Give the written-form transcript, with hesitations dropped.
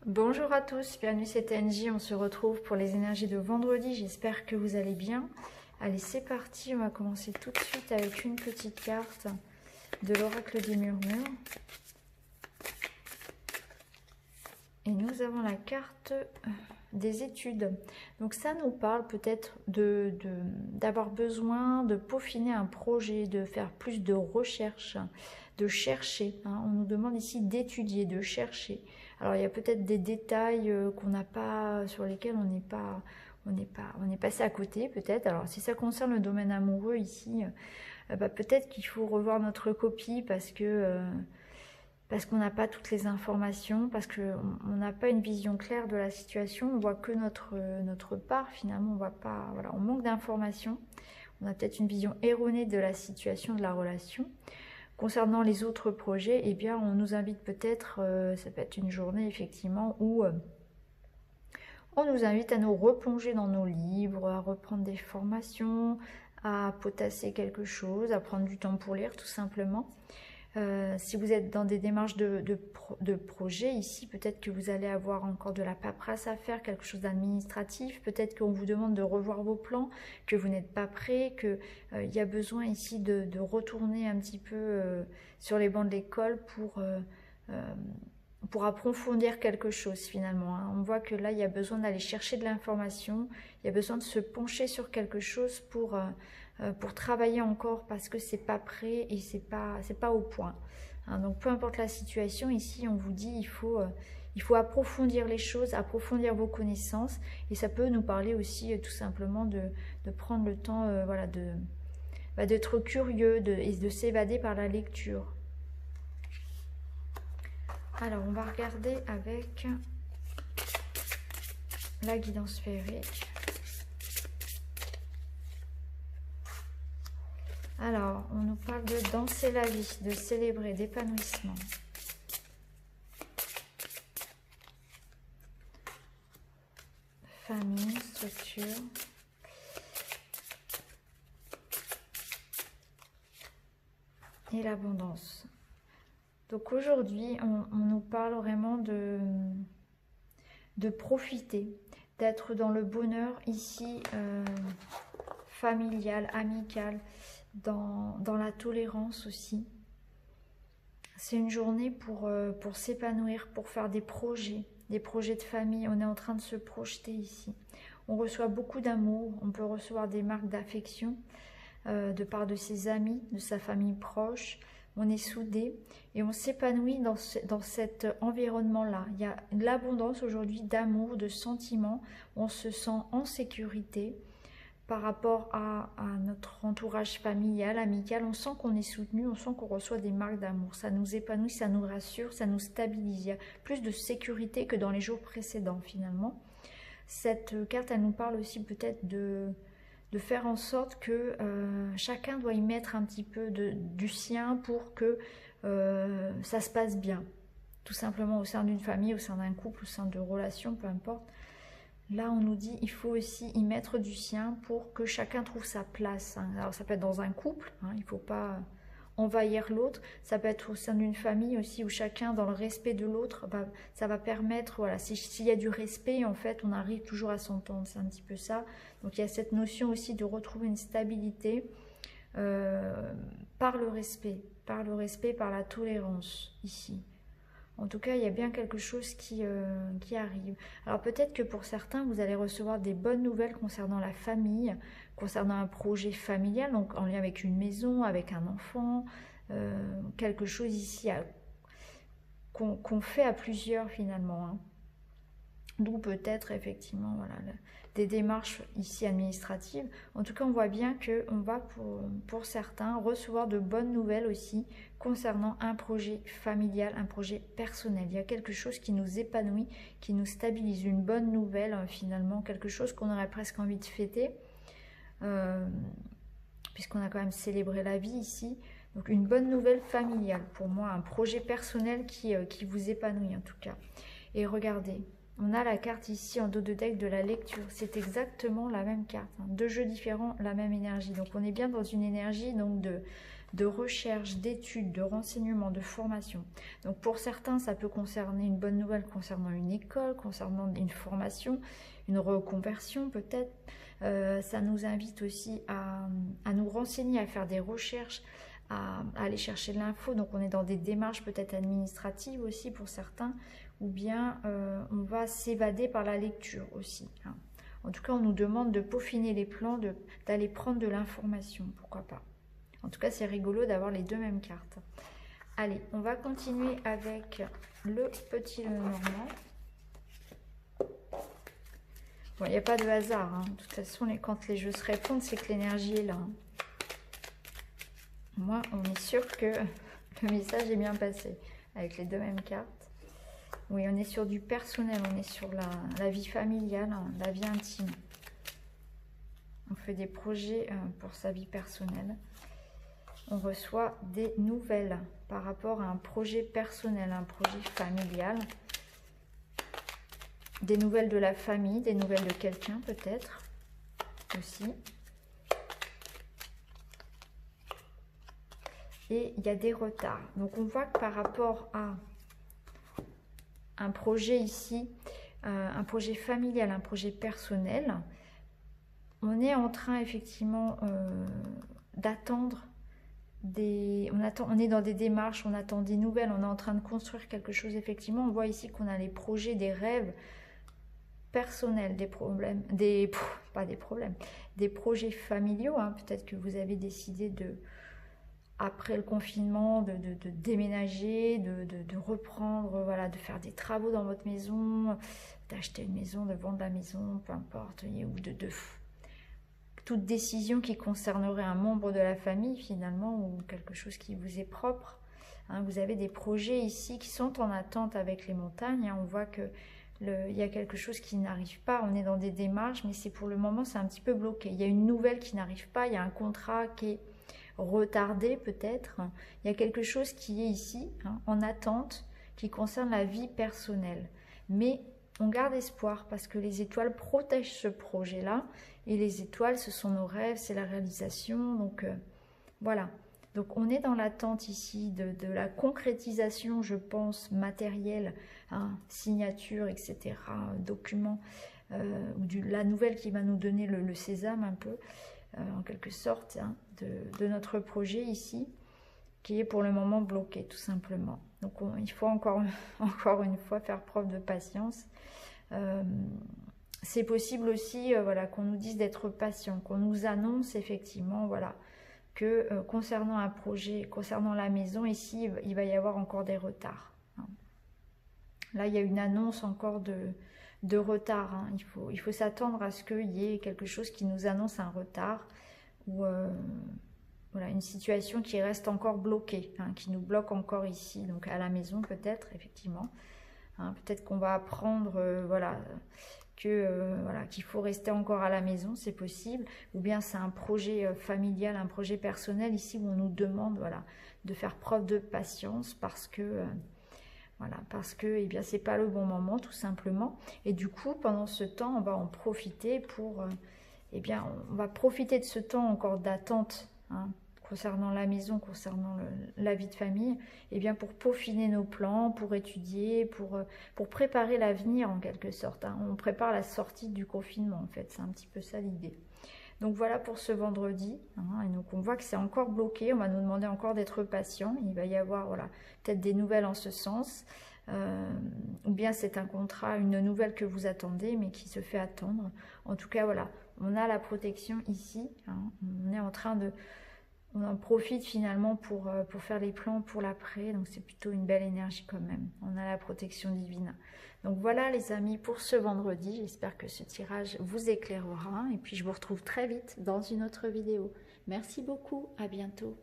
Bonjour à tous, bienvenue c'est TNJ, on se retrouve pour les énergies de vendredi, j'espère que vous allez bien. Allez c'est parti, on va commencer tout de suite avec une petite carte de l'oracle des murmures. Et nous avons la carte des études. Donc ça nous parle peut-être d'avoir besoin de peaufiner un projet, de faire plus de recherches, de chercher. On nous demande ici d'étudier, de chercher. Alors il y a peut-être des détails qu'on n'a pas, sur lesquels on est passé à côté peut-être. Alors si ça concerne le domaine amoureux ici, peut-être qu'il faut revoir notre copie parce qu'on n'a pas toutes les informations, parce qu'on n'a pas une vision claire de la situation, on voit que notre part finalement, on voit pas, voilà, on manque d'informations, on a peut-être une vision erronée de la situation, de la relation. Concernant les autres projets, eh bien, on nous invite peut-être, ça peut être une journée effectivement, où on nous invite à nous replonger dans nos livres, à reprendre des formations, à potasser quelque chose, à prendre du temps pour lire tout simplement. Si vous êtes dans des démarches de projet ici, peut-être que vous allez avoir encore de la paperasse à faire, quelque chose d'administratif, peut-être qu'on vous demande de revoir vos plans, que vous n'êtes pas prêt, qu'il y a besoin ici de retourner un petit peu sur les bancs de l'école pour approfondir quelque chose finalement. On voit que là, il y a besoin d'aller chercher de l'information, il y a besoin de se pencher sur quelque chose pour travailler encore parce que c'est pas prêt et c'est pas au point. Donc peu importe la situation, ici on vous dit il faut approfondir les choses, approfondir vos connaissances, et ça peut nous parler aussi tout simplement de prendre le temps voilà, d'être curieux et de s'évader par la lecture. Alors on va regarder avec la guidance féerique. Alors, on nous parle de danser la vie, de célébrer, d'épanouissement. Famille, structure. Et l'abondance. Donc aujourd'hui, on nous parle vraiment de profiter, d'être dans le bonheur ici, familial, amical, dans la tolérance aussi. C'est une journée pour s'épanouir, pour faire des projets de famille. On est en train de se projeter ici. On reçoit beaucoup d'amour, on peut recevoir des marques d'affection de part de ses amis, de sa famille proche. On est soudés et on s'épanouit dans cet environnement-là. Il y a l'abondance aujourd'hui d'amour, de sentiments. On se sent en sécurité par rapport à notre entourage familial, amical. On sent qu'on est soutenu, on sent qu'on reçoit des marques d'amour. Ça nous épanouit, ça nous rassure, ça nous stabilise. Il y a plus de sécurité que dans les jours précédents finalement. Cette carte, elle nous parle aussi peut-être de faire en sorte que chacun doit y mettre un petit peu du sien pour que ça se passe bien. Tout simplement au sein d'une famille, au sein d'un couple, au sein de relations, peu importe. Là, on nous dit il faut aussi y mettre du sien pour que chacun trouve sa place. Alors, ça peut être dans un couple, il ne faut pas envahir l'autre. Ça peut être au sein d'une famille aussi où chacun, dans le respect de l'autre, ça va permettre, voilà, s'il y a du respect, en fait, on arrive toujours à s'entendre. C'est un petit peu ça. Donc, il y a cette notion aussi de retrouver une stabilité par le respect, par la tolérance ici. En tout cas, il y a bien quelque chose qui arrive. Alors peut-être que pour certains, vous allez recevoir des bonnes nouvelles concernant la famille, concernant un projet familial, donc en lien avec une maison, avec un enfant, quelque chose ici qu'on fait à plusieurs finalement. D'où peut-être effectivement voilà, des démarches ici administratives. En tout cas, on voit bien qu'on va pour certains recevoir de bonnes nouvelles aussi concernant un projet familial, un projet personnel. Il y a quelque chose qui nous épanouit, qui nous stabilise, une bonne nouvelle finalement, quelque chose qu'on aurait presque envie de fêter, puisqu'on a quand même célébré la vie ici. Donc une bonne nouvelle familiale, pour moi, un projet personnel qui vous épanouit en tout cas. Et regardez, on a la carte ici en dos de deck de la lecture. C'est exactement la même carte. Deux jeux différents, la même énergie. Donc on est bien dans une énergie donc de recherche, d'études, de renseignements, de formation. Donc pour certains, ça peut concerner une bonne nouvelle concernant une école, concernant une formation, une reconversion peut-être. Ça nous invite aussi à nous renseigner, à faire des recherches, à aller chercher de l'info. Donc on est dans des démarches peut-être administratives aussi pour certains, ou bien on va s'évader par la lecture aussi. Hein. En tout cas, on nous demande de peaufiner les plans, d'aller prendre de l'information, pourquoi pas. En tout cas, c'est rigolo d'avoir les deux mêmes cartes. Allez, on va continuer avec le petit Lenormand. Bon, il n'y a pas de hasard. Hein. De toute façon, quand les jeux se répondent, c'est que l'énergie est là. Hein. Moi, on est sûr que le message est bien passé avec les deux mêmes cartes. Oui, on est sur du personnel, on est sur la vie familiale, hein, la vie intime. On fait des projets pour sa vie personnelle. On reçoit des nouvelles par rapport à un projet personnel, un projet familial. Des nouvelles de la famille, des nouvelles de quelqu'un peut-être aussi. Et il y a des retards. Donc on voit que par rapport à un projet ici, un projet familial, un projet personnel, on est en train effectivement d'attendre on est dans des démarches, on attend des nouvelles, on est en train de construire quelque chose effectivement. On voit ici qu'on a les projets, des rêves personnels, des problèmes, pas des problèmes, des projets familiaux. Hein. Peut-être que vous avez décidé après le confinement, de déménager, de reprendre, voilà, de faire des travaux dans votre maison, d'acheter une maison, de vendre la maison, peu importe, ou toute décision qui concernerait un membre de la famille finalement, ou quelque chose qui vous est propre. Hein, vous avez des projets ici qui sont en attente avec les montagnes. Hein, on voit que il y a quelque chose qui n'arrive pas. On est dans des démarches, mais c'est pour le moment, c'est un petit peu bloqué. Il y a une nouvelle qui n'arrive pas, il y a un contrat qui est retardé peut-être. Il y a quelque chose qui est ici, hein, en attente, qui concerne la vie personnelle. Mais on garde espoir parce que les étoiles protègent ce projet-là. Et les étoiles, ce sont nos rêves, c'est la réalisation. Donc voilà. Donc on est dans l'attente ici de la concrétisation, je pense, matérielle, hein, signature, etc., document, ou la nouvelle qui va nous donner le sésame un peu, en quelque sorte, hein, de notre projet ici, qui est pour le moment bloqué, tout simplement. Donc il faut encore une fois faire preuve de patience. C'est possible aussi voilà, qu'on nous dise d'être patient, qu'on nous annonce effectivement voilà, que concernant un projet, concernant la maison, ici, il va y avoir encore des retards. Hein. Là, il y a une annonce encore de retard. Hein. Il faut s'attendre à ce qu'il y ait quelque chose qui nous annonce un retard ou voilà, une situation qui reste encore bloquée, hein, qui nous bloque encore ici, donc à la maison peut-être, effectivement. Hein, peut-être qu'on va apprendre voilà, voilà, qu'il faut rester encore à la maison, c'est possible, ou bien c'est un projet familial, un projet personnel ici où on nous demande voilà, de faire preuve de patience parce que voilà, parce que eh bien c'est pas le bon moment tout simplement. Et du coup pendant ce temps on va en profiter pour eh bien on va profiter de ce temps encore d'attente, hein, concernant la maison, concernant la vie de famille, eh bien pour peaufiner nos plans, pour étudier, pour préparer l'avenir en quelque sorte. Hein. On prépare la sortie du confinement en fait, c'est un petit peu ça l'idée. Donc voilà pour ce vendredi. Hein, et donc on voit que c'est encore bloqué, on va nous demander encore d'être patient. Il va y avoir voilà, peut-être des nouvelles en ce sens. Ou bien c'est un contrat, une nouvelle que vous attendez mais qui se fait attendre. En tout cas voilà, on a la protection ici. Hein, on est en train de... On en profite finalement pour faire les plans pour l'après, donc c'est plutôt une belle énergie quand même. On a la protection divine. Donc voilà les amis pour ce vendredi, j'espère que ce tirage vous éclairera et puis je vous retrouve très vite dans une autre vidéo. Merci beaucoup, à bientôt.